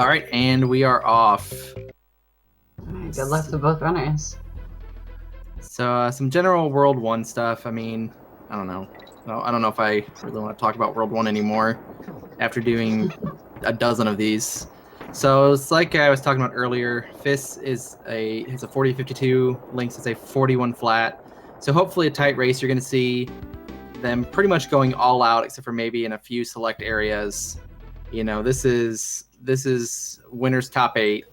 All right, and we are off. Alright, good luck to both runners. So some general World 1 stuff. I mean, I don't know. No, I don't know if I really want to talk about World 1 anymore after doing a dozen of these. So it's like I was talking about earlier, fis has a 40-52, Lynx is a 41 flat. So hopefully a tight race. You're going to see them pretty much going all out, except for maybe in a few select areas. You know, this is winner's top 8.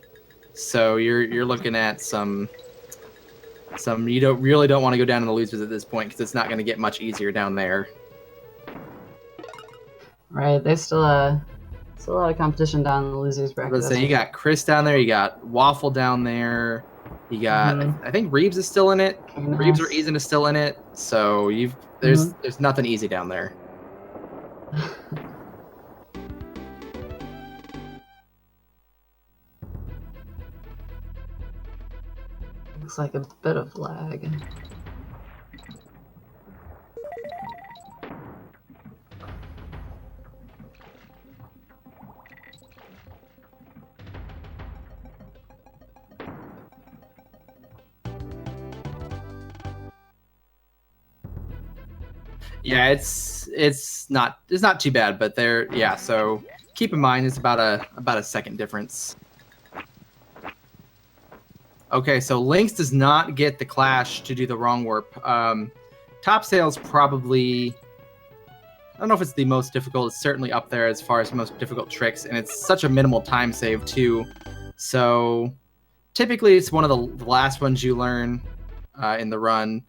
So you're looking at some you really don't want to go down to the losers at this point because it's not going to get much easier down there. Right, there's still a lot of competition down in the losers bracket. Let's say you got Chris down there, you got Waffle down there, you got I think Reeves is still in it. Reeves or Eason is still in it. So there's nothing easy down there. Looks like a bit of lag. Yeah, it's not too bad, but so keep in mind it's about a second difference. Okay, so Lynx does not get the Clash to do the wrong warp. Topsail's probably, I don't know if it's the most difficult. It's certainly up there as far as most difficult tricks, and it's such a minimal time save too. So typically it's one of the last ones you learn in the run,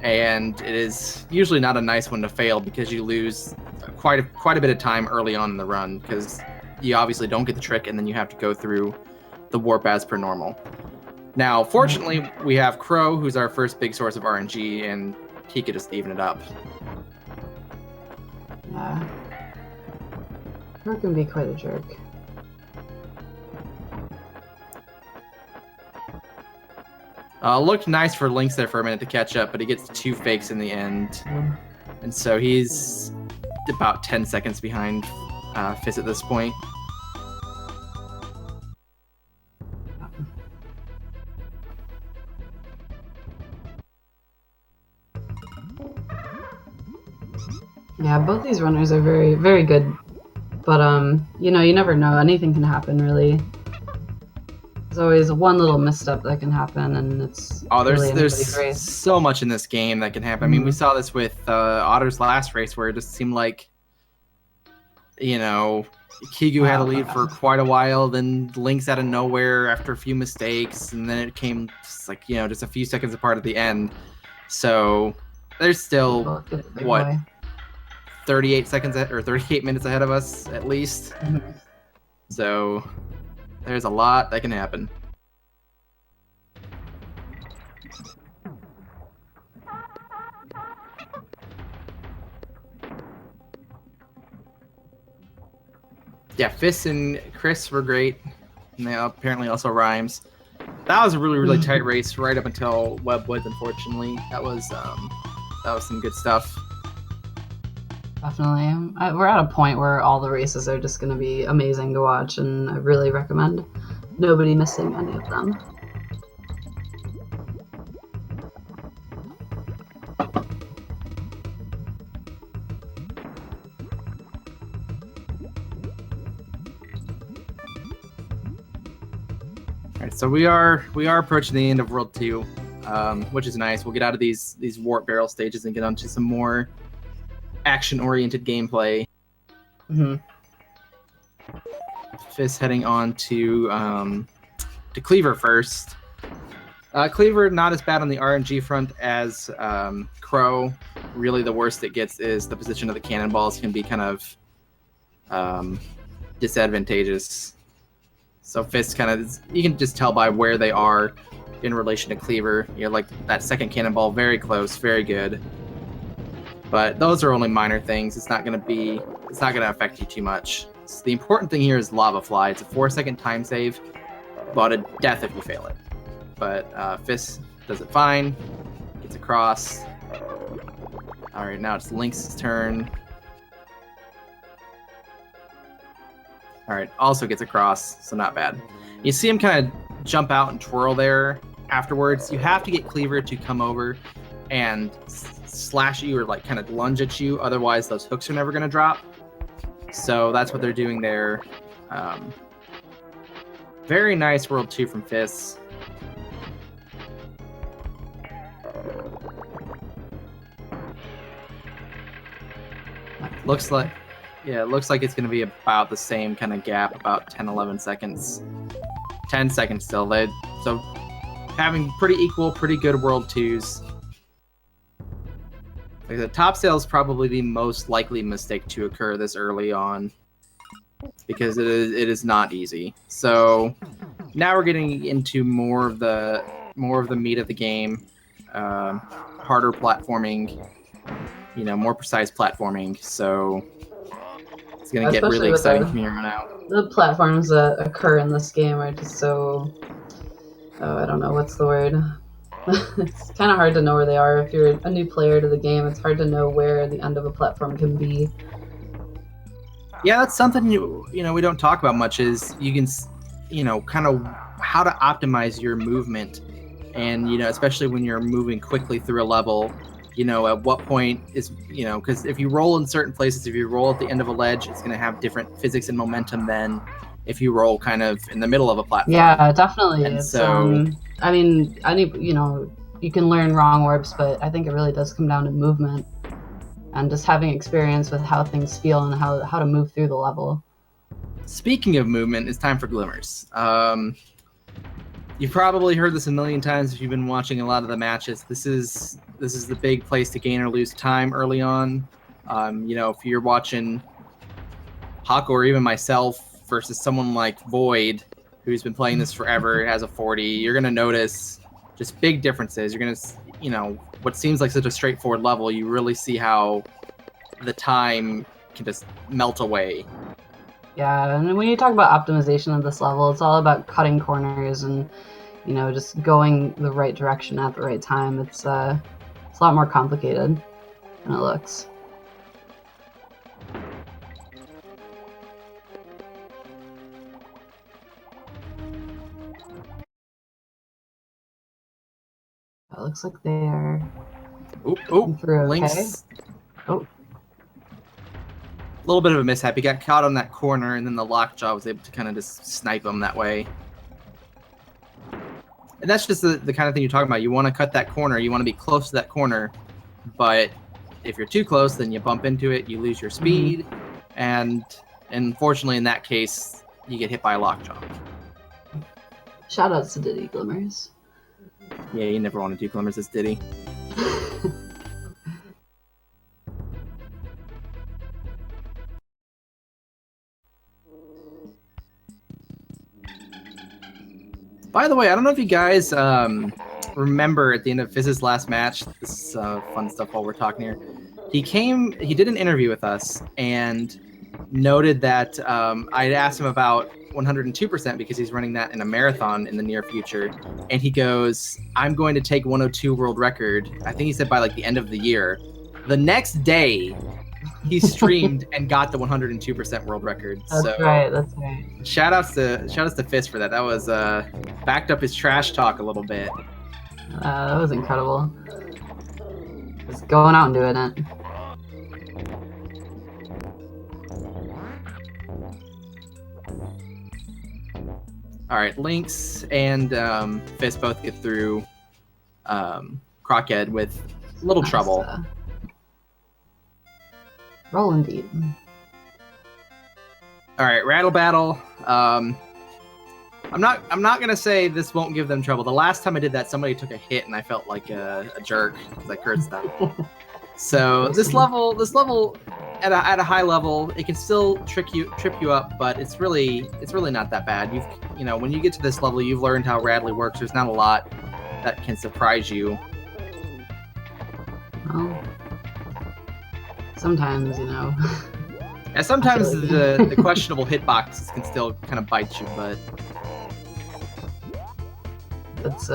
and it is usually not a nice one to fail because you lose quite a bit of time early on in the run because you obviously don't get the trick, and then you have to go through the warp as per normal. Now, fortunately, we have Crow, who's our first big source of RNG, and he could just even it up. Yeah. Crow can be quite a jerk. Looked nice for Lynx there for a minute to catch up, but he gets 2 fakes in the end. And so he's about 10 seconds behind fis at this point. Yeah, both these runners are very, very good. But, you know, you never know. Anything can happen, really. There's always one little misstep that can happen, and it's there's so much in this game that can happen. I mean, we saw this with Otter's last race where it just seemed like, you know, Kigu had a lead for quite a while, then Lynx out of nowhere after a few mistakes, and then it came just like, you know, just a few seconds apart at the end. So there's still, 38 seconds or 38 minutes ahead of us at least. So there's a lot that can happen. Yeah, fis and Chris were great, and they apparently also rhymes. That was a really, really tight race right up until Webwoods, unfortunately. That was some good stuff. Definitely. We're at a point where all the races are just going to be amazing to watch, and I really recommend nobody missing any of them. Alright, so we are approaching the end of World 2, which is nice. We'll get out of these warp barrel stages and get onto some more action-oriented gameplay. Fis heading on to Cleaver first. Cleaver not as bad on the RNG front as Crow. Really, the worst it gets is the position of the cannonballs can be kind of disadvantageous. So Fis kind of, you can just tell by where they are in relation to Cleaver. You're like that second cannonball, very close, very good. But those are only minor things. It's not going to affect you too much. So the important thing here is Lava Fly. It's a 4-second time save, but a death if you fail it. But Fis does it fine, gets across. All right, now it's Lynx's turn. All right, also gets across, so not bad. You see him kind of jump out and twirl there afterwards. You have to get Cleaver to come over and slash you or like kind of lunge at you. Otherwise, those hooks are never going to drop. So that's what they're doing there. Very nice World 2 from Fis. Looks like it's going to be about the same kind of gap, about 10-11 seconds. 10 seconds still. So having pretty equal, pretty good World 2s. Like the top sale is probably the most likely mistake to occur this early on, because it is not easy. So now we're getting into more of the meat of the game, harder platforming, more precise platforming. So it's gonna get really exciting from here on out. The platforms that occur in this game are just so, I don't know what's the word. It's kind of hard to know where they are. If you're a new player to the game, it's hard to know where the end of a platform can be. Yeah, that's something we don't talk about much, is you can kind of how to optimize your movement, and especially when you're moving quickly through a level, at what point is because if you roll in certain places, if you roll at the end of a ledge, it's going to have different physics and momentum than if you roll kind of in the middle of a platform. Yeah, definitely. And it's so I mean, you can learn wrong warps, but I think it really does come down to movement and just having experience with how things feel and how to move through the level. Speaking of movement, it's time for glimmers. You've probably heard this a million times if you've been watching a lot of the matches. This is the big place to gain or lose time early on. If you're watching Huck or even myself versus someone like Void, who's been playing this forever, has a 40, you're gonna notice just big differences. You're gonna, what seems like such a straightforward level, you really see how the time can just melt away. Yeah, and when you talk about optimization of this level, it's all about cutting corners and, just going the right direction at the right time. It's a lot more complicated than it looks. It looks like they're through, Links. okay? Oh. A little bit of a mishap. He got caught on that corner, and then the lockjaw was able to kind of just snipe him that way. And that's just the kind of thing you're talking about. You want to cut that corner. You want to be close to that corner. But if you're too close, then you bump into it. You lose your speed. And unfortunately, in that case, you get hit by a lockjaw. Shoutouts to Diddy Glimmers. Yeah, you never want to do Glimmers as Diddy. By the way, I don't know if you guys remember at the end of Fizz's last match, this is fun stuff while we're talking here, he did an interview with us and noted that I had asked him about 102% because he's running that in a marathon in the near future. And he goes, I'm going to take 102 world record. I think he said by like the end of the year. The next day, he streamed and got the 102% world record. That's right. Shout outs to Fist for that. That was backed up his trash talk a little bit. That was incredible. Just going out and doing it. All right, Lynx and Fist both get through Crockhead with little trouble. Roll indeed. All right, Rattle Battle. I'm not gonna say this won't give them trouble. The last time I did that, somebody took a hit and I felt like a jerk because I cursed them. So this level at a high level, it can still trip you up, but it's really not that bad. When you get to this level, you've learned how Radley works. There's not a lot that can surprise you. Well, sometimes, Yeah, sometimes the questionable hitboxes can still kind of bite you, but it's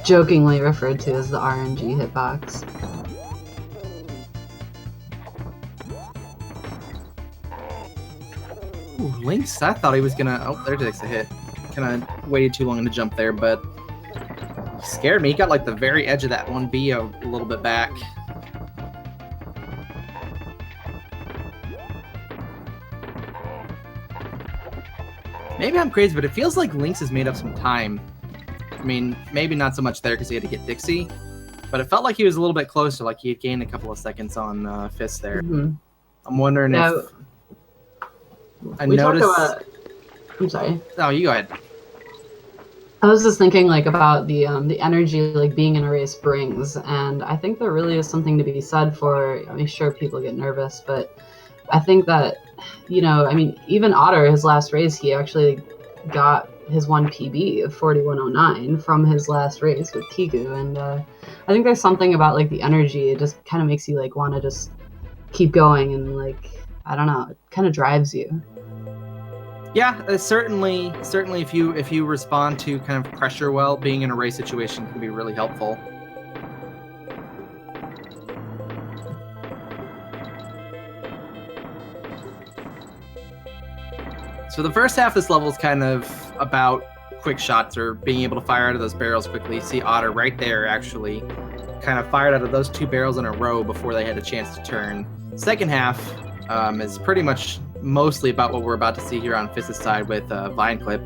jokingly referred to as the RNG hitbox. Ooh, Lynx, I thought he was gonna... Oh, there takes a hit. Kind of waited too long to jump there, but... Scared me. He got like the very edge of that 1B a little bit back. Maybe I'm crazy, but it feels like Lynx has made up some time. I mean, maybe not so much there because he had to get Dixie, but it felt like he was a little bit closer, like he had gained a couple of seconds on Fist there. I'm wondering if... I noticed... I'm sorry. No, you go ahead. I was just thinking like about the energy like being in a race brings, and I think there really is something to be said for. I mean, sure, people get nervous, but I think that, you know, I mean, even Otter, his last race, he actually got his 1 PB of 41:09 from his last race with Kiku, and I think there's something about like the energy. It just kind of makes you like want to just keep going, and like, I don't know, it kind of drives you. Yeah, certainly if you respond to kind of pressure well, being in a race situation can be really helpful. So the first half of this level is kind of about quick shots or being able to fire out of those barrels quickly. You see Otter right there actually kind of fired out of those 2 barrels in a row before they had a chance to turn. Second half is pretty much mostly about what we're about to see here on Fist's side with Vine Clip.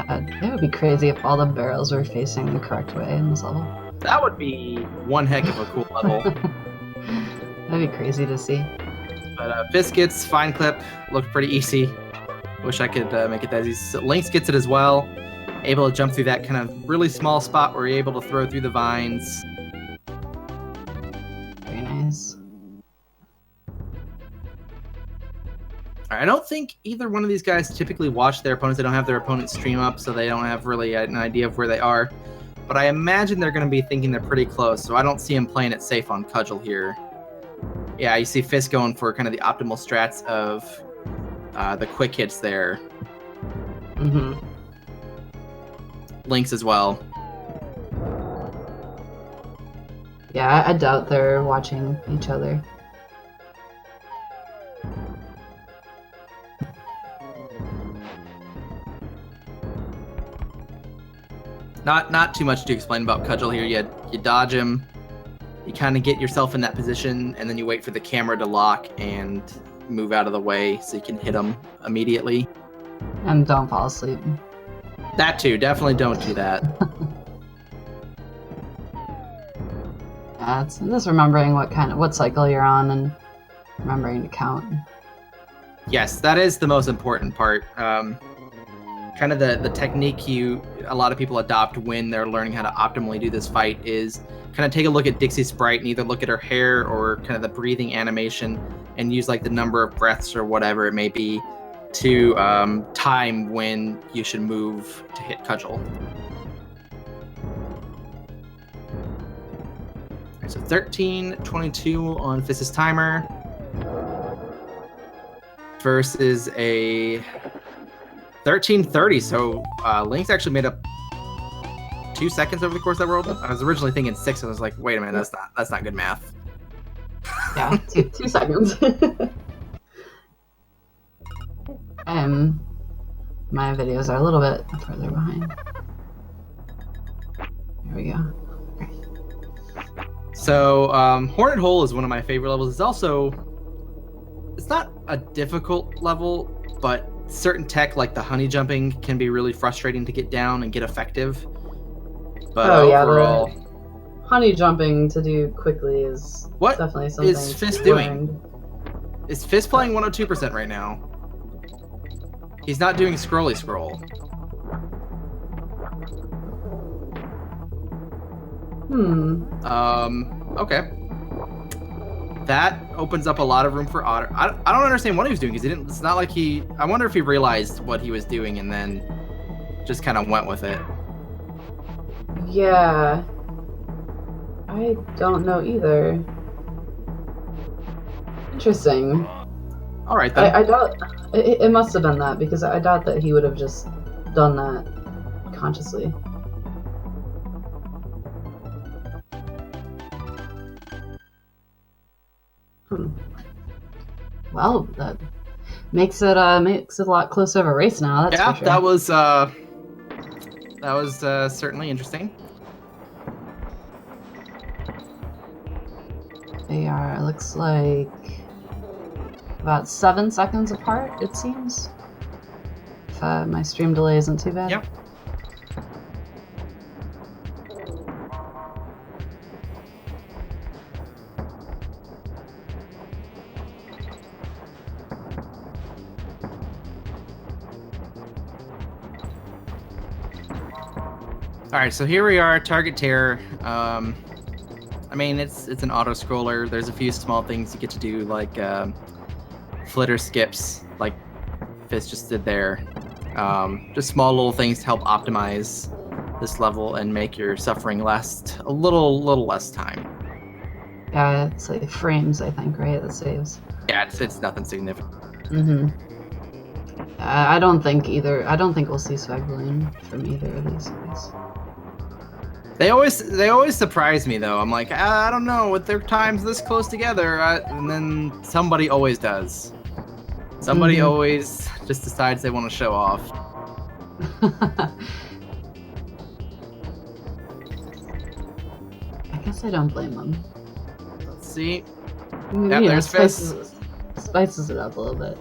It would be crazy if all the barrels were facing the correct way in this level. That would be one heck of a cool level. That'd be crazy to see. But Fist gets Vine Clip, looked pretty easy. Wish I could make it that easy. So Lynx gets it as well. Able to jump through that kind of really small spot where you're able to throw through the vines. Very nice. I don't think either one of these guys typically watch their opponents. They don't have their opponents stream up, so they don't have really an idea of where they are. But I imagine they're going to be thinking they're pretty close, so I don't see him playing it safe on Cudgel here. Yeah, you see Fist going for kind of the optimal strats of the quick hits there. Lynx as well. Yeah, I doubt they're watching each other. Not too much to explain about Cudgel here. You dodge him, you kind of get yourself in that position, and then you wait for the camera to lock and move out of the way so you can hit him immediately. And don't fall asleep. That too, definitely don't do that. Yeah, it's just remembering what cycle you're on and remembering to count. Yes, that is the most important part. Kind of the technique a lot of people adopt when they're learning how to optimally do this fight is kind of take a look at Dixie's sprite and either look at her hair or kind of the breathing animation and use like the number of breaths or whatever it may be to time when you should move to hit Cudgel. Alright, so 13:22 on Fist's timer versus a 13:30. So Lynx actually made up 2 seconds over the course of that world. I was originally thinking 6. I was like, wait a minute, that's not good math. Yeah, 2 seconds. My videos are a little bit further behind. There we go. Okay. So Hornet Hole is one of my favorite levels. It's not a difficult level, but certain tech like the honey jumping can be really frustrating to get down and get effective. But overall, the honey jumping to do quickly is definitely something. What is Fist doing? Is Fist playing 102% right now? He's not doing scrolly scroll. Okay. That opens up a lot of room for Otter. I don't understand what he was doing because he didn't. It's not like he. I wonder if he realized what he was doing and then just kind of went with it. Yeah. I don't know either. Interesting. All right then. I doubt it must have been that because I doubt that he would have just done that consciously. Well, Makes it a lot closer of a race now. That's for sure. that was certainly interesting. They are, looks like, about 7 seconds apart, it seems. If my stream delay isn't too bad. Yep. All right, so here we are, Target Terror. I mean, it's an auto scroller. There's a few small things you get to do, like flitter skips, like Fist just did there. Just small little things to help optimize this level and make your suffering last a little less time. Yeah, it's like frames, I think, right? That saves. Yeah, it's nothing significant. Mm-hmm. I don't think we'll see swag balloon from either of these guys. They always surprise me though. I'm like, I don't know, with their times this close together, and then somebody always does. Somebody always just decides they want to show off. I guess I don't blame them. Let's see. Yeah, there's Fist. Spices it up a little bit.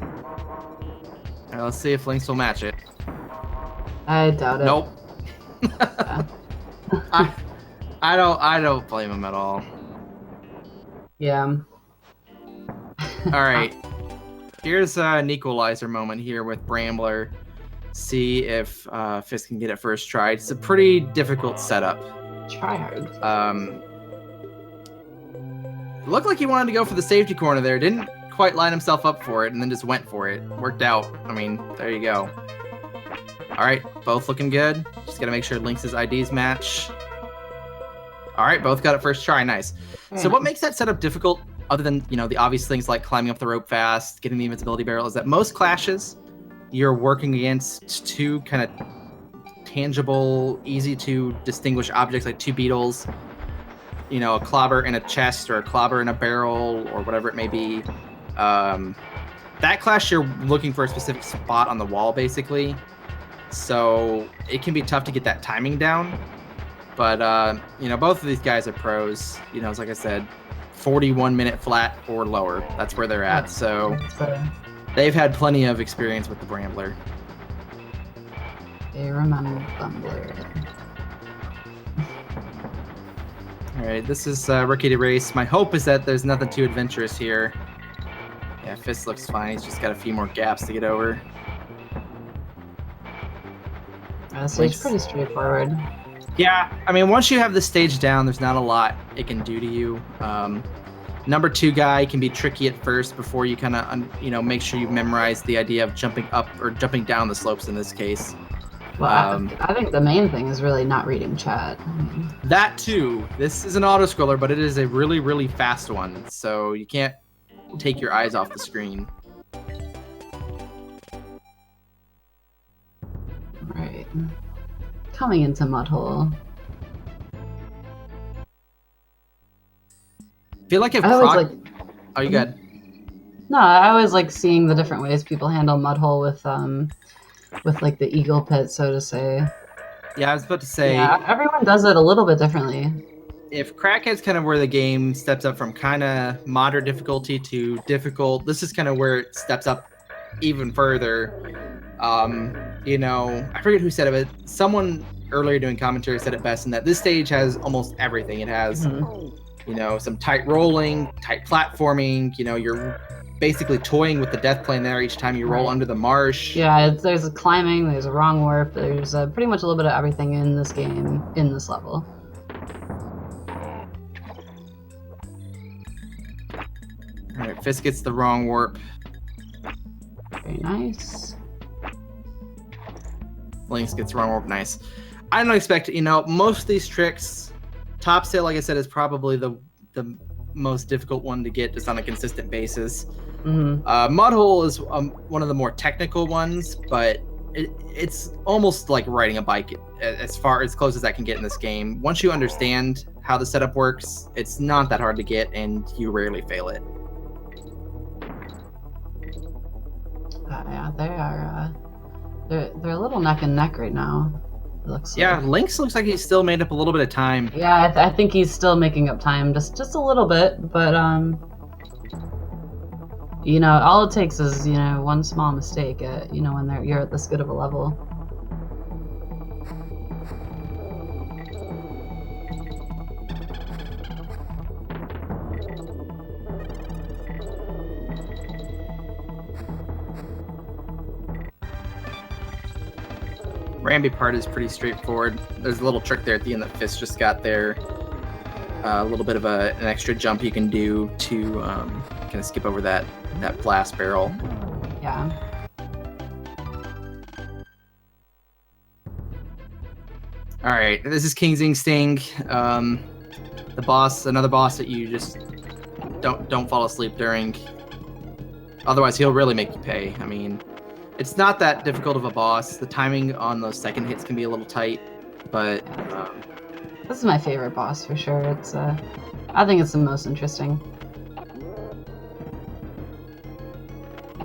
All right, let's see if Lynx will match it. I doubt it. Nope. Yeah. I don't blame him at all. Yeah. All right. Here's an equalizer moment here with Brambler. See if Fist can get it first try. It's a pretty difficult setup. Try hard. Looked like he wanted to go for the safety corner there. Didn't quite line himself up for it, and then just went for it. Worked out. I mean, there you go. All right, both looking good. Just gotta make sure Lynx's IDs match. All right, both got it first try. Nice. So what makes that setup difficult, other than the obvious things like climbing up the rope fast, getting the invincibility barrel, is that most clashes you're working against two kind of tangible, easy to distinguish objects like two beetles. A clobber in a chest or a clobber in a barrel or whatever it may be. That clash, you're looking for a specific spot on the wall, basically. So it can be tough to get that timing down. But, both of these guys are pros. It's like I said, 41-minute flat or lower. That's where they're at. So they've had plenty of experience with the Brambler. They remember Brambler. All right, this is Rookie to Race. My hope is that there's nothing too adventurous here. Yeah, Fist looks fine. He's just got a few more gaps to get over. So it's pretty straightforward. Yeah, I mean, once you have the stage down, there's not a lot it can do to you. Number 2 guy can be tricky at first before you kind of, make sure you've memorized the idea of jumping up or jumping down the slopes in this case. Well, I think the main thing is really not reading chat. That too. This is an auto-scroller, but it is a really, really fast one, so you can't take your eyes off the screen. Right. Coming into Mudhole. I feel like if Oh, you good? No, I always like seeing the different ways people handle Mudhole with like the eagle pit, so to say. Yeah, I was about to say. Yeah, everyone does it a little bit differently. If Crackhead's kind of where the game steps up from kind of moderate difficulty to difficult, this is kind of where it steps up even further. I forget who said it, but someone earlier doing commentary said it best in that this stage has almost everything. It has, some tight rolling, tight platforming. You're basically toying with the death plane there each time you roll under the marsh. Yeah, there's a climbing, there's a wrong warp, there's pretty much a little bit of everything in this game, in this level. Alright, Fist gets the wrong warp. Very nice. Lynx gets wrong warp, nice. I don't expect, most of these tricks, top sail, like I said, is probably the most difficult one to get just on a consistent basis. Mudhole is one of the more technical ones, but it's almost like riding a bike as close as that can get in this game. Once you understand how the setup works, it's not that hard to get, and you rarely fail it. Yeah, they are. They're a little neck and neck right now. It looks Yeah, like. Lynx looks like he's still made up a little bit of time. Yeah, I think he's still making up time, just a little bit, but you know, all it takes is one small mistake. When you're at this good of a level. Ramby part is pretty straightforward. There's a little trick there at the end that Fist just got there. A little bit of an extra jump you can do to kind of skip over that blast barrel. Yeah. All right, this is King's Sting. The boss, another boss that you just don't fall asleep during. Otherwise, he'll really make you pay. I mean, it's not that difficult of a boss. The timing on those second hits can be a little tight, but this is my favorite boss for sure. It's I think it's the most interesting.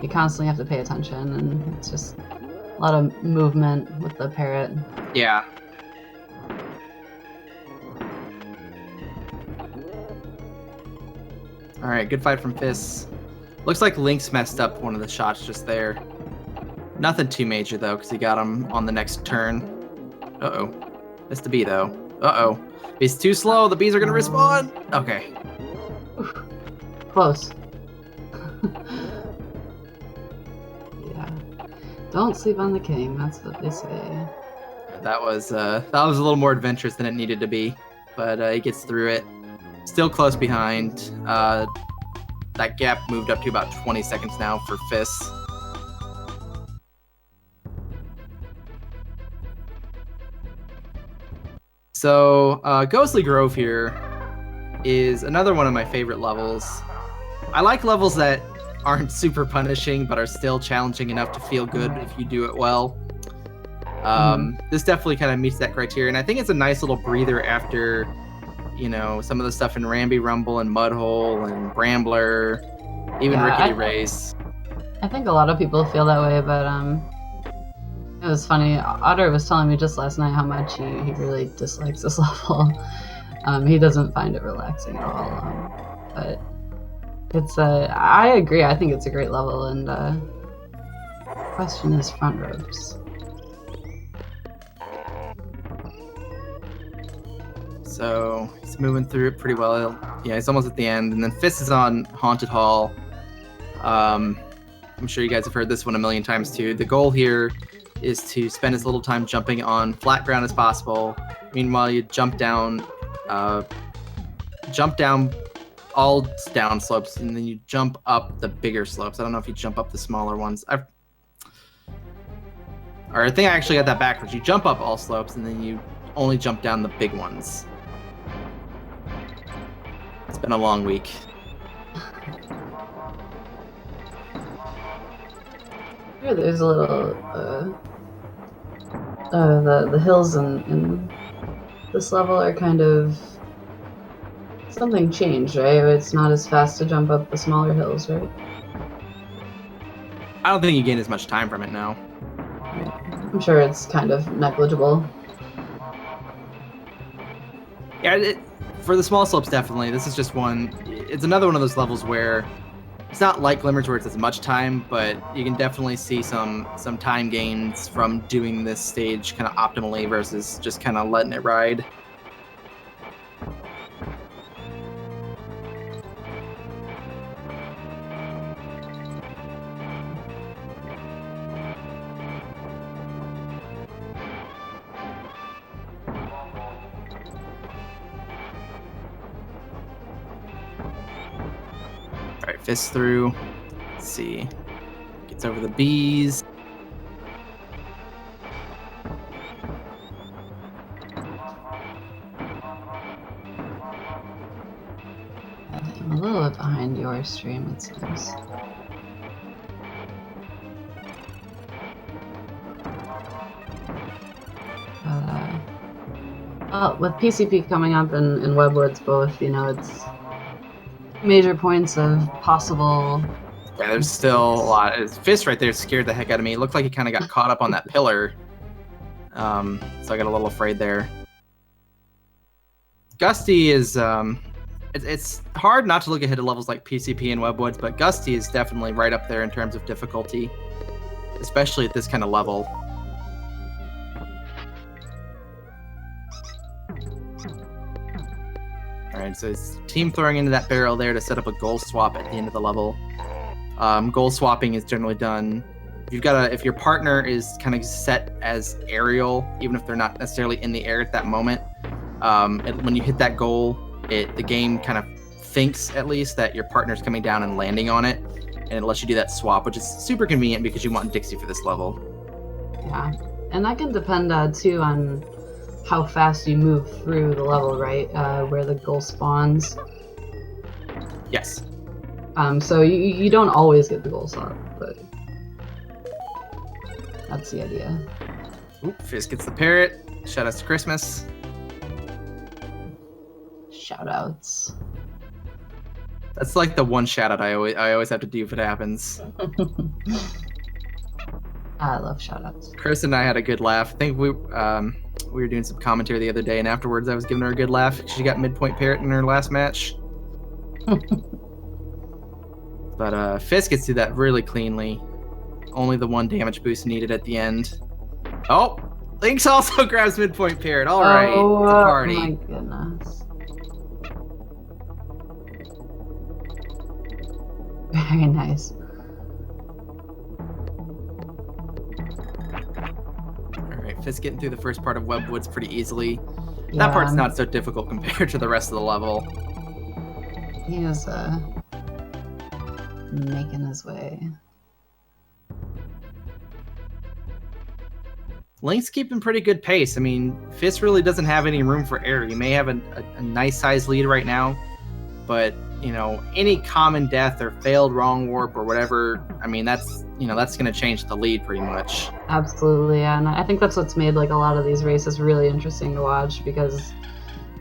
You constantly have to pay attention, and it's just a lot of movement with the parrot. Yeah. All right, good fight from Fist. Looks like Lynx messed up one of the shots just there. Nothing too major though, because he got him on the next turn. Uh-oh. Missed a bee though. Uh-oh. He's too slow. The bees are gonna respawn. Okay. Close. Yeah. Don't sleep on the king. That's what they say. That was a little more adventurous than it needed to be, but he gets through it. Still close behind. That gap moved up to about 20 seconds now for Fist. So, Ghostly Grove here is another one of my favorite levels. I like levels that aren't super punishing, but are still challenging enough to feel good if you do it well. This definitely kind of meets that criteria, and I think it's a nice little breather after, some of the stuff in Ramby Rumble and Mudhole and Brambler, even Rickety Race. I think a lot of people feel that way, but it was funny. Otter was telling me just last night how much he really dislikes this level. He doesn't find it relaxing at all. But it's I agree. I think it's a great level, and question is front ropes. So he's moving through it pretty well. Yeah, he's almost at the end, and then Fist is on Haunted Hall. I'm sure you guys have heard this one a million times too. The goal here is to spend as little time jumping on flat ground as possible. Meanwhile, you jump down all down slopes, and then you jump up the bigger slopes. I don't know if you jump up the smaller ones. I think I actually got that backwards. You jump up all slopes, and then you only jump down the big ones. It's been a long week. Here, there's a little the hills in this level are kind of something changed, right? It's not as fast to jump up the smaller hills, right? I don't think you gain as much time from it now. I'm sure it's kind of negligible. Yeah, for the small slopes, definitely. This is just one. It's another one of those levels where it's not like Glimmers where it's as much time, but you can definitely see some time gains from doing this stage kind of optimally versus just kind of letting it ride. Alright, Fist through. Let's see. Gets over the bees. I'm a little bit behind your stream, it seems. Well, with PCP coming up and Web Worlds both, it's major points of possible Yeah, there's still a lot. Fist right there scared the heck out of me. It looked like he kind of got caught up on that pillar. So I got a little afraid there. Gusty is it's hard not to look ahead to levels like PCP and Webwoods, but Gusty is definitely right up there in terms of difficulty, especially at this kind of level. All right, so it's team throwing into that barrel there to set up a goal swap at the end of the level. Goal swapping is generally done. If your partner is kind of set as aerial, even if they're not necessarily in the air at that moment, when you hit that goal, the game kind of thinks at least that your partner's coming down and landing on it, and it lets you do that swap, which is super convenient because you want Dixie for this level. Yeah, and that can depend too on how fast you move through the level, right? Where the goal spawns. Yes. So you don't always get the goal swap, but that's the idea. Oop, Fizz gets the parrot. Shout outs to Christmas. Shoutouts. That's like the one shout out I always have to do if it happens. I love shoutouts. Chris and I had a good laugh. I think we were doing some commentary the other day, and afterwards I was giving her a good laugh. She got midpoint parrot in her last match. But Fist gets through that really cleanly. Only the one damage boost needed at the end. Oh, Lynx also grabs midpoint parrot. All right, it's a party. Oh my goodness. Very nice. All right, Fist getting through the first part of Webwoods pretty easily. Yeah. That part's not so difficult compared to the rest of the level. He is making his way. Link's keeping pretty good pace. I mean, Fist really doesn't have any room for error. You may have a nice size lead right now, but you know, any common death or failed wrong warp or whatever, I mean, that's going to change the lead pretty much. Absolutely, yeah. And I think that's what's made like a lot of these races really interesting to watch, because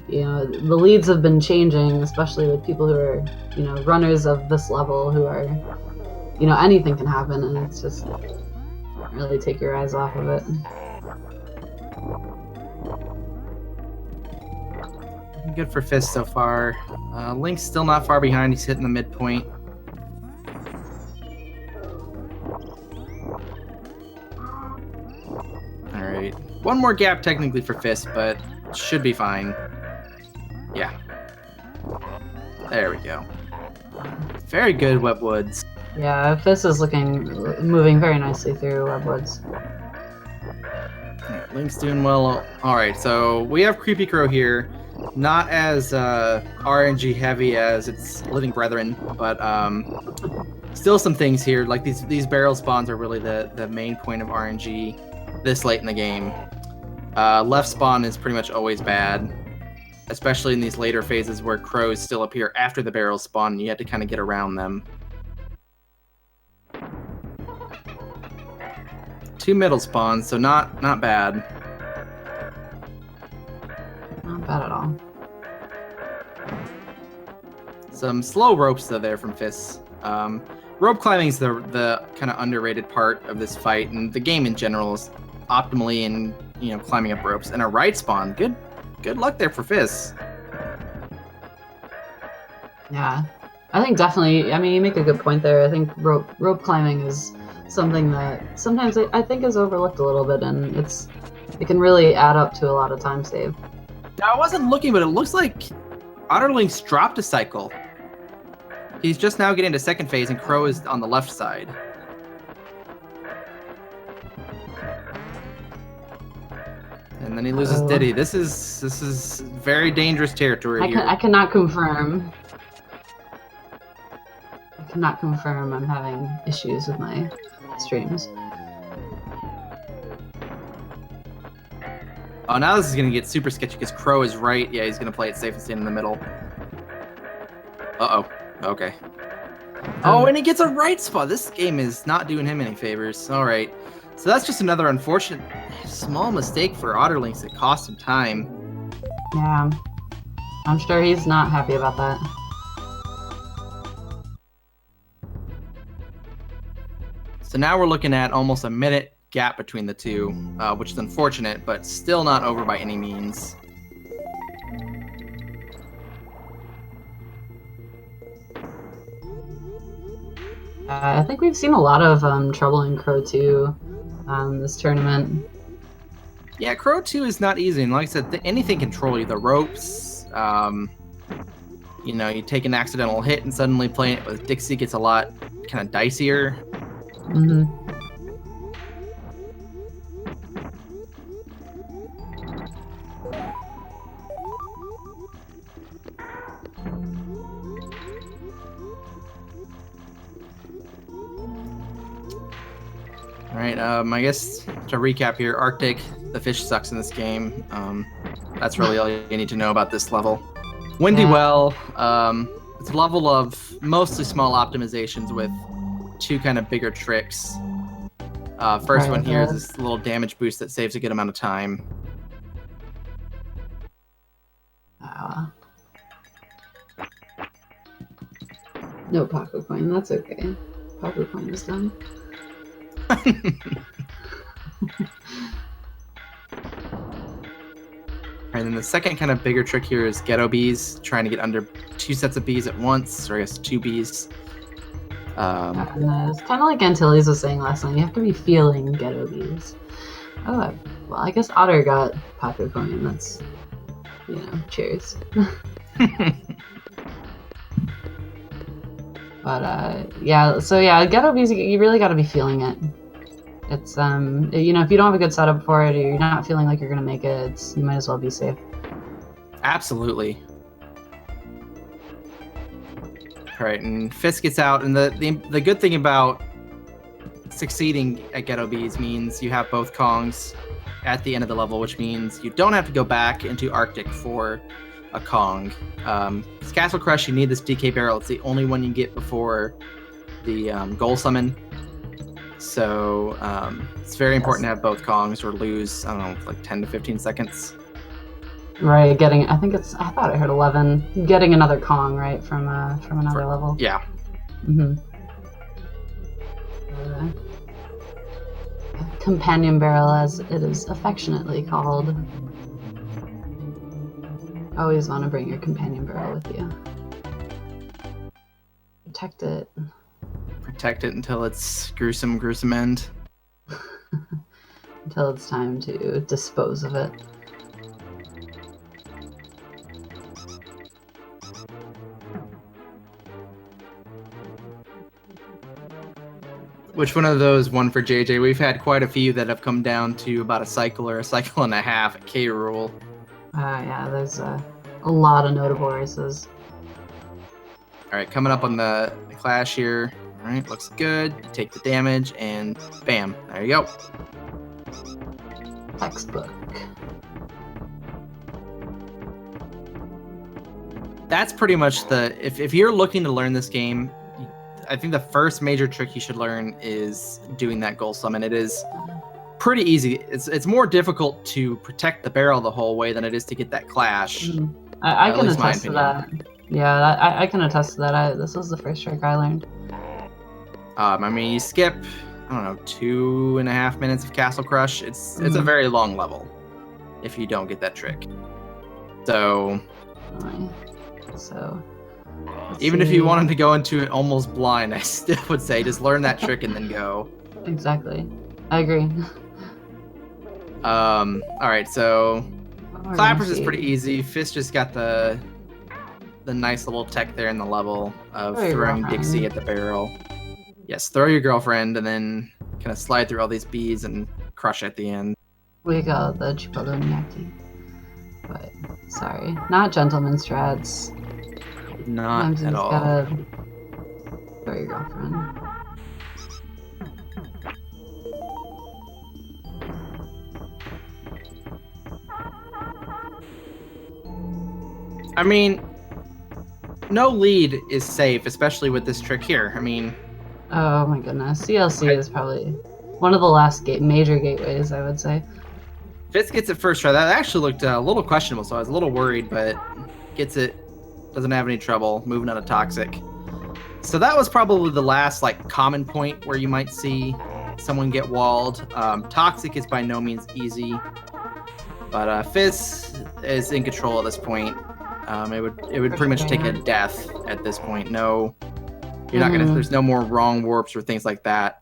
you know, the leads have been changing, especially with people who are, you know, runners of this level who are, you know, anything can happen, and it's just really take your eyes off of it. Good for Fist so far. Link's still not far behind. He's hitting the midpoint. All right. One more gap technically for Fist, but should be fine. Yeah. There we go. Very good, Webwoods. Yeah, Fist is moving very nicely through Webwoods. Link's doing well. All right, so we have Creepy Crow here. Not as RNG heavy as its Living Brethren, but still some things here. Like these barrel spawns are really the main point of RNG this late in the game. Left spawn is pretty much always bad, especially in these later phases where crows still appear after the barrels spawn and you have to kind of get around them. 2 middle spawns, so not bad. Not bad at all. Some slow ropes though there from Fist. Rope climbing is the kind of underrated part of this fight, and the game in general is optimally in climbing up ropes. And a right spawn, good luck there for Fist. Yeah, I think definitely. I mean, you make a good point there. I think rope climbing is something that sometimes I think is overlooked a little bit, and it can really add up to a lot of time save. Now, I wasn't looking, but it looks like OtterLinks dropped a cycle. He's just now getting to second phase, and Crow is on the left side. And then he loses Diddy. This is very dangerous territory here. I cannot confirm. I cannot confirm I'm having issues with my streams. Oh, now this is going to get super sketchy because Crow is right. Yeah, he's going to play it safe and stand in the middle. Uh-oh. Okay. Oh, and he gets a right spot. This game is not doing him any favors. All right. So that's just another unfortunate small mistake for OtterLinks that cost him time. Yeah. I'm sure he's not happy about that. So now we're looking at almost a minute gap between the two, which is unfortunate, but still not over by any means. I think we've seen a lot of trouble in Crow 2 this tournament. Yeah, Crow 2 is not easy, and like I said, anything can troll you. The ropes, you know, you take an accidental hit and suddenly playing it with Dixie gets a lot kind of dicier. Mm-hmm. All right, I guess to recap here, Arctic, the fish sucks in this game. That's really all you need to know about this level. Windy Well, it's a level of mostly small optimizations with two kind of bigger tricks. First one here is this little damage boost that saves a good amount of time. No pocket coin, that's okay. Pocket coin is done. And then the second kind of bigger trick here is ghetto bees, trying to get under 2 sets of bees at once, or I guess 2 bees. It's kind of like Antilles was saying last night, you have to be feeling ghetto bees. Oh, well, I guess Otter got pocket coin, that's, you know, cheers. But, yeah, so yeah, ghetto bees, you really gotta be feeling it. It's, you know, if you don't have a good setup for it, or you're not feeling like you're gonna make it, you might as well be safe. Absolutely. All right, and Fist gets out, and the good thing about succeeding at Ghetto Bees means you have both Kongs at the end of the level, which means you don't have to go back into Arctic for a Kong. Castle Crush, you need this DK barrel. It's the only one you get before the goal summon. So it's very important to have both Kongs or lose, I don't know, like 10 to 15 seconds. Right, I thought I heard 11. Getting another Kong, right, from another level. Yeah. Mm-hmm. Companion barrel, as it is affectionately called. Always want to bring your companion barrel with you. Protect it. Protect it until its gruesome, gruesome end. Until it's time to dispose of it. Which one of those won for JJ? We've had quite a few that have come down to about a cycle or a cycle and a half at K Rule. Yeah, there's a lot of notable races. Alright, coming up on the Clash here. Alright, looks good. Take the damage, and bam. There you go. Textbook. That's pretty much if you're looking to learn this game, I think the first major trick you should learn is doing that goal summon. It is pretty easy. It's more difficult to protect the barrel the whole way than it is to get that clash. I can attest to that. Yeah, I can attest to that. This was the first trick I learned. I mean, you skip, I don't know, 2.5 minutes of Castle Crush. It's a very long level if you don't get that trick. So, even if you wanted to go into it almost blind, I still would say just learn that trick and then go. Exactly. I agree. Alright, so Clappers is pretty easy. Fist just got the nice little tech there in the level of throwing Dixie at the barrel. Yes, throw your girlfriend and then kind of slide through all these bees and crush at the end. We got the Chipoloniaki. But, sorry. Not gentleman strats. Not at all. Gotta throw your girlfriend. I mean, no lead is safe, especially with this trick here. I mean... Oh my goodness. CLC is probably one of the last major gateways, I would say. Fitz gets it first try. That actually looked a little questionable, so I was a little worried, but gets it. Doesn't have any trouble. Moving out of Toxic. So that was probably the last like common point where you might see someone get walled. Toxic is by no means easy, but Fizz is in control at this point. It would pretty much take a death at this point. No, you're not gonna. There's no more wrong warps or things like that.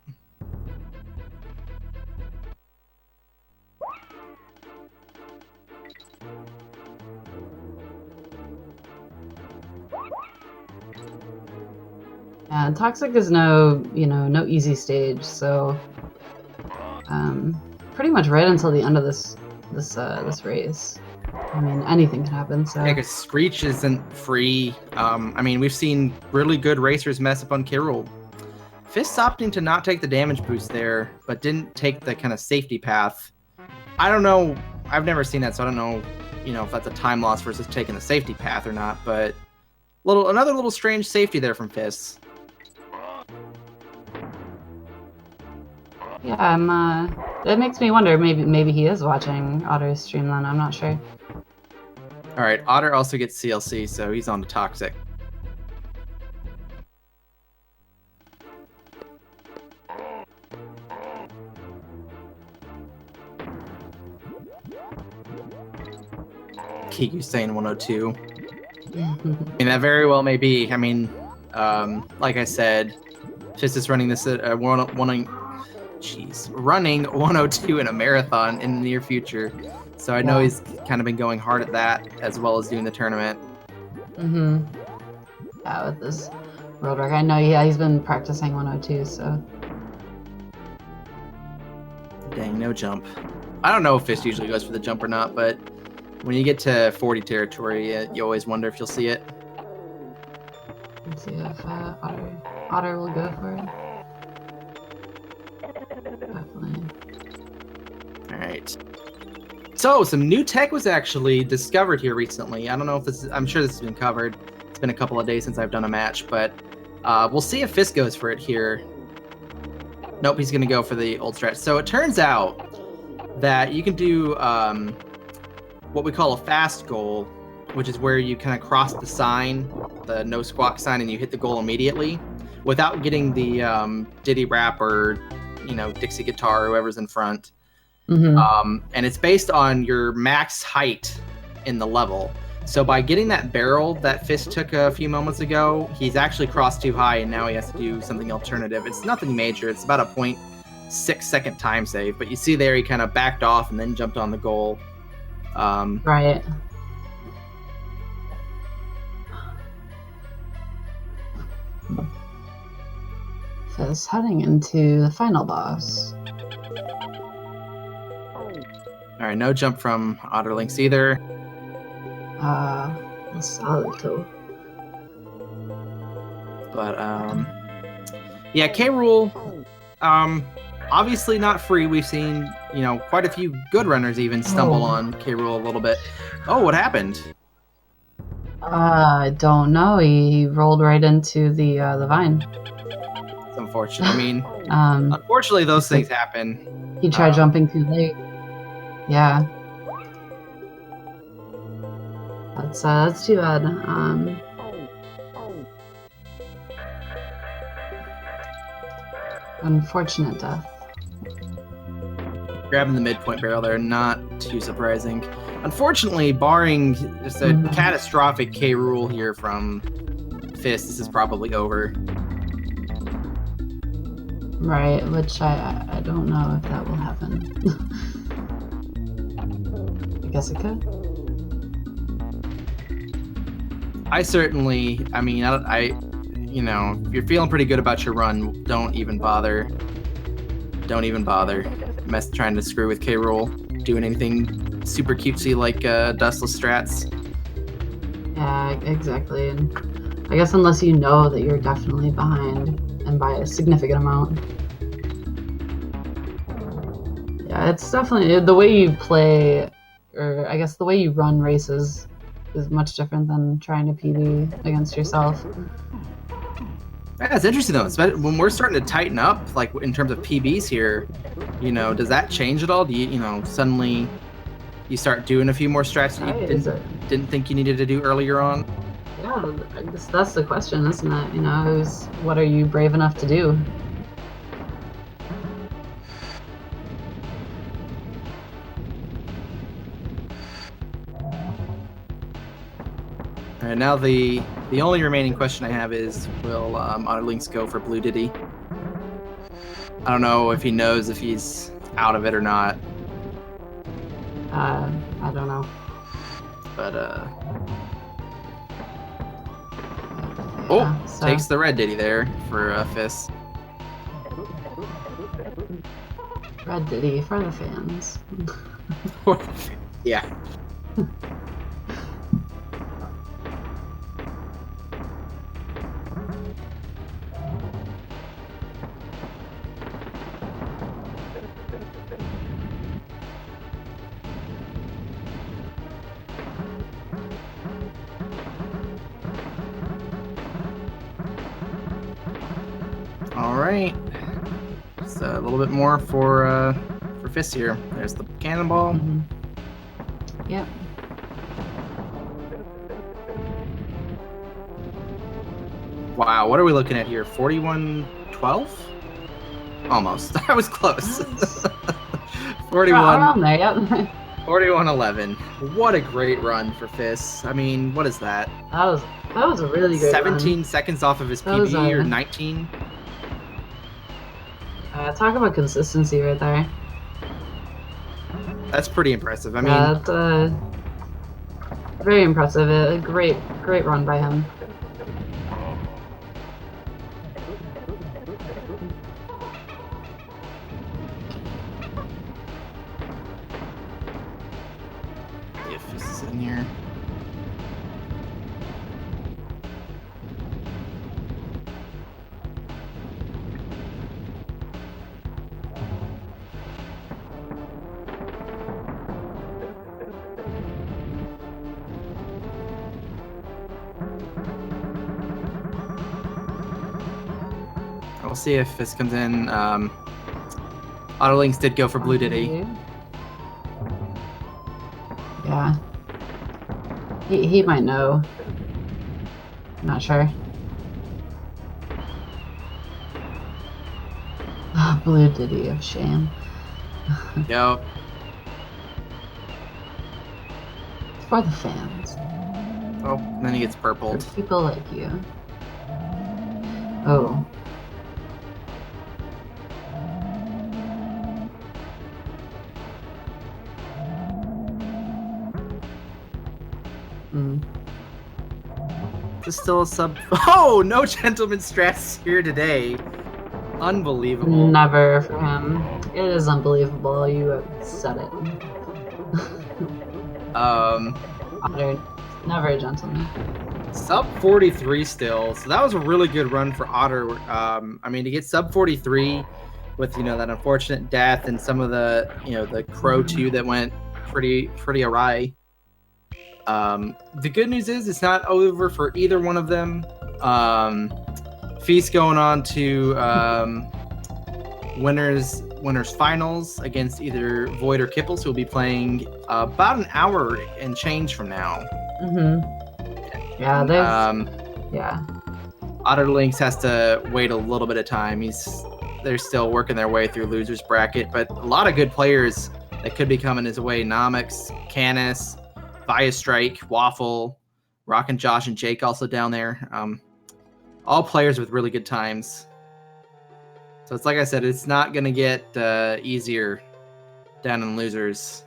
Yeah, Toxic is no easy stage, so pretty much right until the end of this race. I mean, anything can happen. So yeah, because Screech isn't free. I mean, we've seen really good racers mess up on K. Rool. Fist opting to not take the damage boost there, but didn't take the kind of safety path. I don't know. I've never seen that, so I don't know, if that's a time loss versus taking the safety path or not. But another little strange safety there from Fist. Yeah, it makes me wonder. Maybe he is watching Otter's stream then. I'm not sure. All right, Otter also gets CLC, so he's on to Toxic. Kiku saying 102. And that very well may be. I mean, like I said, Fist is running this at running 102 in a marathon in the near future. So I know he's kind of been going hard at that as well as doing the tournament. Yeah, with this roadwork. I know, he's been practicing 102, so. Dang, no jump. I don't know if Fist usually goes for the jump or not, but when you get to 40 territory, you always wonder if you'll see it. Let's see if Otter will go for it. Definitely. Alright. So, some new tech was actually discovered here recently. I don't know if I'm sure this has been covered. It's been a couple of days since I've done a match, but we'll see if Fist goes for it here. Nope, he's going to go for the old stretch. So, it turns out that you can do what we call a fast goal, which is where you kind of cross the sign, the no squawk sign, and you hit the goal immediately without getting the Diddy rap or Dixie guitar, whoever's in front. And it's based on your max height in the level. So by getting that barrel that Fist took a few moments ago, he's actually crossed too high, and now he has to do something alternative. It's nothing major. It's about a 0.6 second time save, but you see there he kind of backed off and then jumped on the goal. Right. So it's heading into the final boss. Alright, no jump from OtterLinks either. Salto. But, yeah, K. Rool, obviously not free. We've seen, quite a few good runners even stumble on K. Rool a little bit. Oh, what happened? I don't know. He rolled right into the vine. It's unfortunate. I mean, unfortunately, those things happen. He tried jumping too late. Yeah. That's too bad. Unfortunate death. Grabbing the midpoint barrel there, not too surprising. Unfortunately, barring just a catastrophic K. Rool here from Fist, this is probably over. Right, which I don't know if that will happen. I guess it could. If you're feeling pretty good about your run, don't even bother. Don't even bother trying to screw with K. Rool, doing anything super cutesy like dustless strats. Yeah, exactly. And I guess unless you know that you're definitely behind, and by a significant amount. Yeah, it's definitely the way you play, or I guess the way you run races is much different than trying to PB against yourself. Yeah, it's interesting though. When we're starting to tighten up, like in terms of PBs here, does that change at all? Do you, suddenly you start doing a few more strats that you didn't think you needed to do earlier on? Yeah, Yeah, I guess that's the question, isn't it? You know, what are you brave enough to do? All right, now the only remaining question I have is, will OtterLinks go for Blue Diddy? I don't know if he knows if he's out of it or not. I don't know. But Yeah, so. takes the red Diddy there for Fis. Red Diddy for the fans. Yeah. All right. Just a little bit more for Fist here. There's the cannonball. Mm-hmm. Yep. Wow, what are we looking at here? 41-12? Almost. I was close. 41. Around there, yep. 41-11. What a great run for Fist. I mean, what is that? That was a really great 17 run. seconds off of his That was PB or 19. Talk about consistency right there. That's pretty impressive. I mean, that's very impressive. A great run by him. if this is in here. We'll see if this comes in. OtterLinks did go for Blue Diddy. Yeah. He might know. Not sure. Blue Diddy of shame. Yep. It's for the fans. Oh, and then he gets purpled. For people like you. Oh. This is still a sub. Oh, no gentleman stress here today. Unbelievable. Never for him. It is unbelievable. You have said it. Otter, never a gentleman. Sub 43 still. So that was a really good run for Otter. I mean, to get sub 43 with, you know, that unfortunate death and some of the, you know, the Crow 2 that went pretty awry. The good news is it's not over for either one of them. Feast going on to winners finals against either Void or Kipples, who will be playing about an hour and change from now. Yeah, there's yeah. OtterLinks has to wait a little bit of time. They're still working their way through losers bracket, but a lot of good players that could be coming his way. Nomix, Canis, Via Strike, Waffle, Rockin' Josh, and Jake also down there. All players with really good times. So it's like I said, it's not going to get easier down in losers.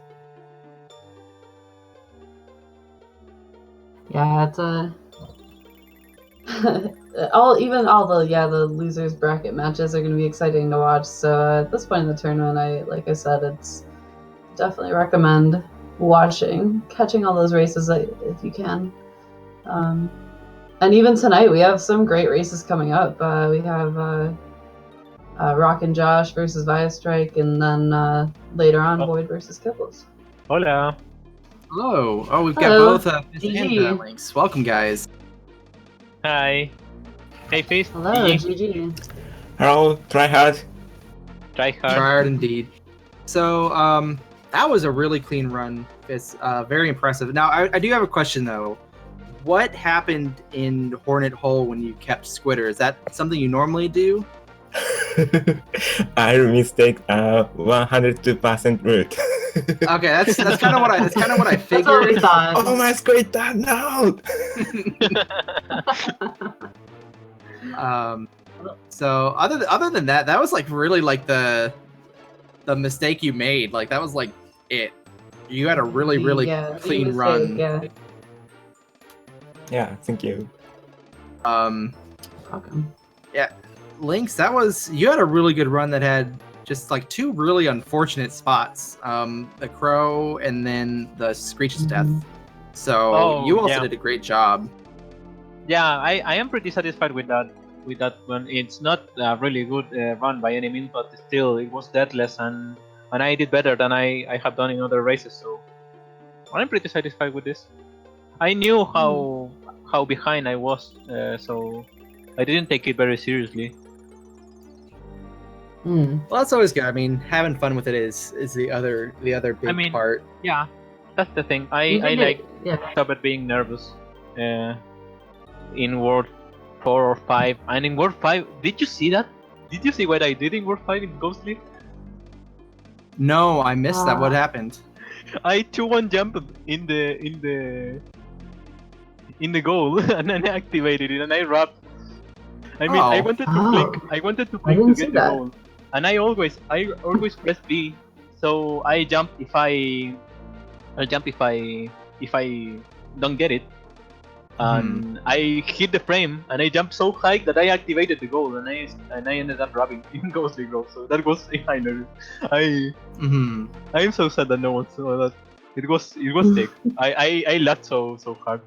Yeah, it's all the losers bracket matches are going to be exciting to watch. So at this point in the tournament, like I said, it's definitely recommend catching all those races if you can. And even tonight, we have some great races coming up. We have Rockin' Josh versus Via Strike, and then later on, Void versus Kipples. Hola. Hello. Oh, we've got Hello. both and links. Welcome, guys. Hi. Hey, Face. Hello, GG. Hello, try hard. Try hard. Try hard indeed. So, that was a really clean run. It's very impressive. Now, I do have a question, though. what happened in Hornet Hole when you kept Squitter? Is that something you normally do? I mistake 102% route. Okay, that's kind of what I That's what we figured. thought. Oh my squitter, no! So other than that, that was like really like the mistake you made. Like that was like it. You had a really Yeah, clean big run. mistake, Yeah, thank you. Welcome. Links, you had a really good run that had just like two really unfortunate spots. The crow and then the Screech's death. So Oh, you also yeah. did a great job. Yeah, I am pretty satisfied with that one. It's not a really good run by any means, but still it was deathless and I did better than I have done in other races. So I'm pretty satisfied with this. I knew how behind I was, so I didn't take it very seriously. Mm. Well, that's always good. I mean, having fun with it is the other big part. Yeah, that's the thing. I like stop being nervous. In World 4 or 5, and in World 5, did you see that? Did you see what I did in World 5 in Ghostly? No, I missed that. What happened? I 2-1 jumped in the goal and then I activated it and I wrapped. I mean, I wanted to blink. I wanted to blink to get the goal, and I always press B. So I jump if I don't get it. And I hit the frame and I jumped so high that I activated the goal and I ended up rubbing in Ghostly Grove. So that was hilarious. I am so sad that no one saw that. It was sick. I laughed so hard.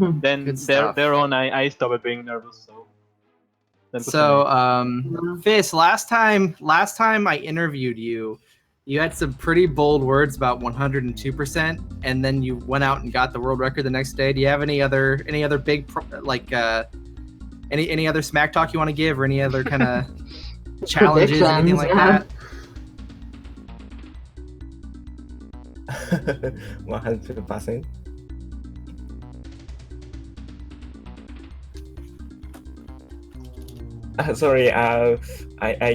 Then there on I stopped being nervous. So Fis, last time I interviewed you, you had some pretty bold words about 102%, and then you went out and got the world record the next day. Do you have any other big any other smack talk you want to give, or any other kind of challenges, anything like that? 100%. Sorry, I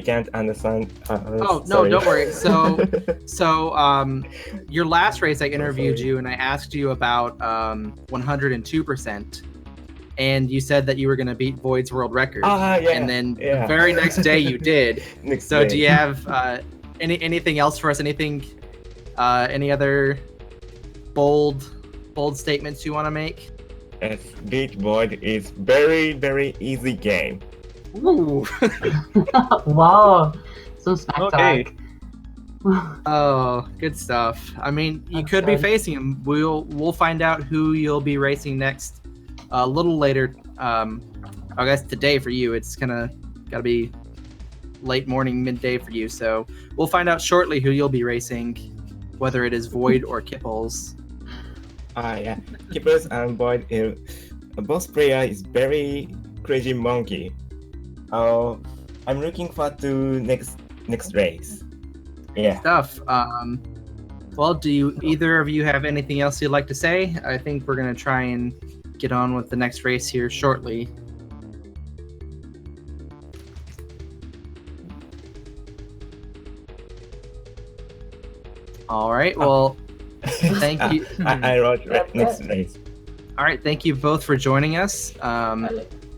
can't understand. No, sorry. don't worry. So, your last race, I interviewed you and I asked you about 102%, and you said that you were going to beat Void's world record. Yeah. And then the very next day you did. Do you have anything else for us? Anything? Any other bold statements you want to make? Yes, beat Void is very easy game. Ooh. Wow, some smack talk. Oh, good stuff. I mean, you could be facing him. We'll find out who you'll be racing next a little later. I guess today for you, it's gotta be late morning, midday for you. So we'll find out shortly who you'll be racing, whether it is Void or Kipples. Yeah, Kipples and Void. Both player is very crazy monkey. I'm looking forward to next race. Yeah. Stuff. Well, do either of you have anything else you'd like to say? I think we're gonna try and get on with the next race here shortly. All right. Well, thank you. I wrote next race. All right. Thank you both for joining us.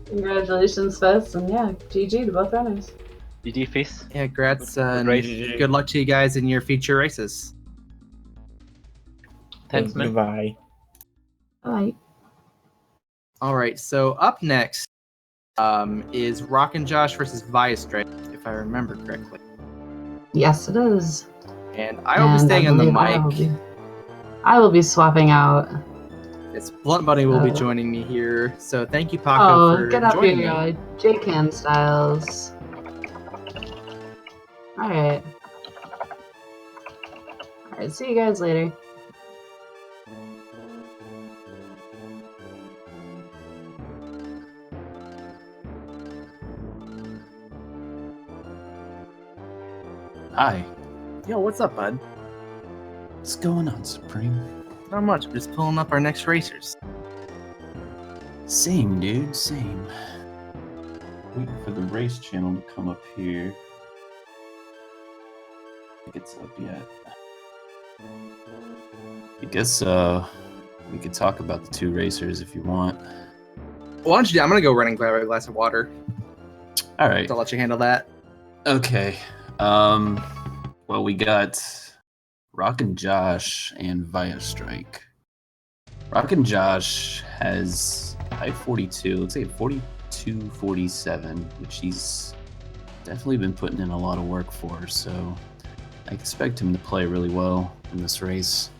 Congratulations, Fez, and yeah, GG to both runners. GG, Fizz. Yeah, congrats. Good luck to you guys in your future races. Thanks, man. Bye. Bye. All right. So up next is Rockin' Josh versus Viastrike, if I remember correctly. Yes, it is. And I will be staying on the mic. I will be swapping out. It's Blunt Bunny will be joining me here. So thank you, Paco, for get up joining here, me. J-Cam Styles. Alright, see you guys later. Hi. Yo, what's up, bud? What's going on, Supreme? Not much. I'm just pulling up our next racers. Same, dude, same. Waiting for the race channel to come up here. I think it's up yet. I guess we could talk about the two racers if you want. Why don't you? I'm gonna go run and grab a glass of water. All right. I'll let you handle that. Okay. Well, we got Rockin' Josh and Via Strike. Rockin' Josh has high 42, let's say 42.47, which he's definitely been putting in a lot of work for, so I expect him to play really well in this race.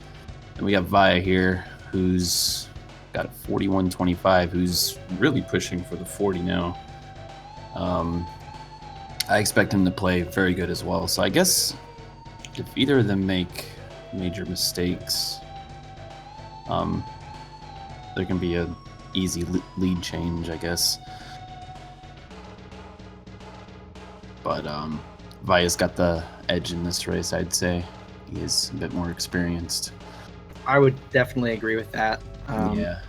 And we got Via here, who's got a 41.25, who's really pushing for the 40 now. I expect him to play very good as well. So I guess if either of them make major mistakes, there can be an easy lead change, I guess. But Via's got the edge in this race, I'd say. He is a bit more experienced. I would definitely agree with that. Yeah.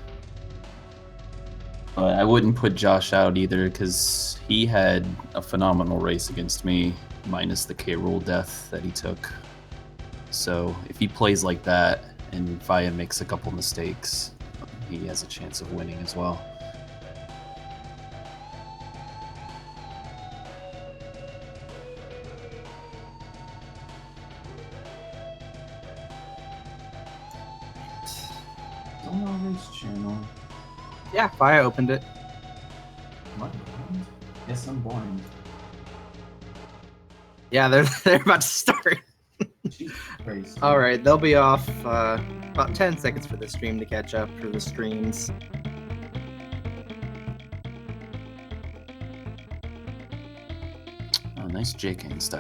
But I wouldn't put Josh out either because he had a phenomenal race against me, minus the K-roll death that he took. So if he plays like that and Via makes a couple mistakes, he has a chance of winning as well. Race channel. Yeah, Via opened it. Am I blind? Yes, I'm blind. Yeah, they're about to start. All right, they'll be off about 10 seconds for the stream to catch up for the streams. Oh, nice JK style.